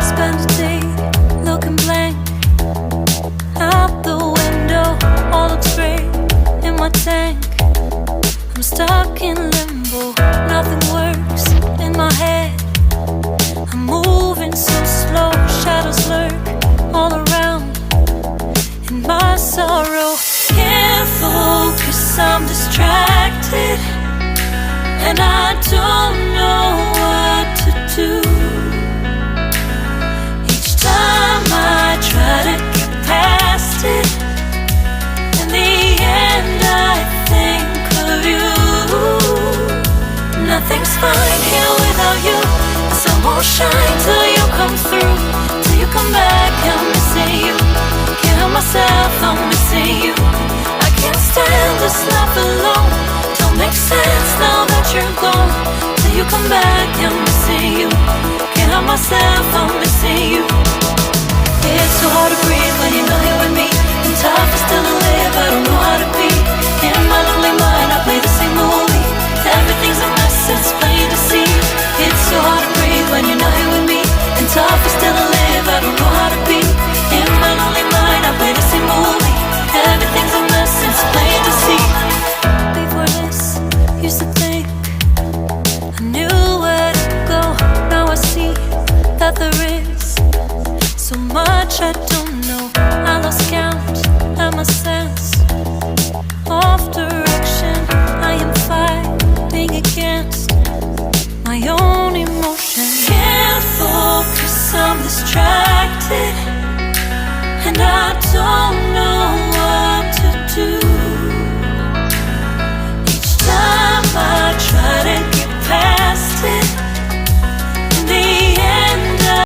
Spend a day looking blank out the window, all looks great in my tank. I'm stuck in limbo, nothing works in my head. I'm moving so slow, shadows lurk all around. In my sorrow, can't focus, I'm distracted, and I don't know what to do. Each time I try to get past it, in the end I think of you. Nothing's fine here without you. The sun won't shine till you come through, till you come back. I'm missing you, can't help myself, I'm missing you. I can't stand this life alone, don't make sense now that you're gone. Till you come back, I'm missing you, can't help myself, I'm missing you. It's so hard to breathe when you're not here with me.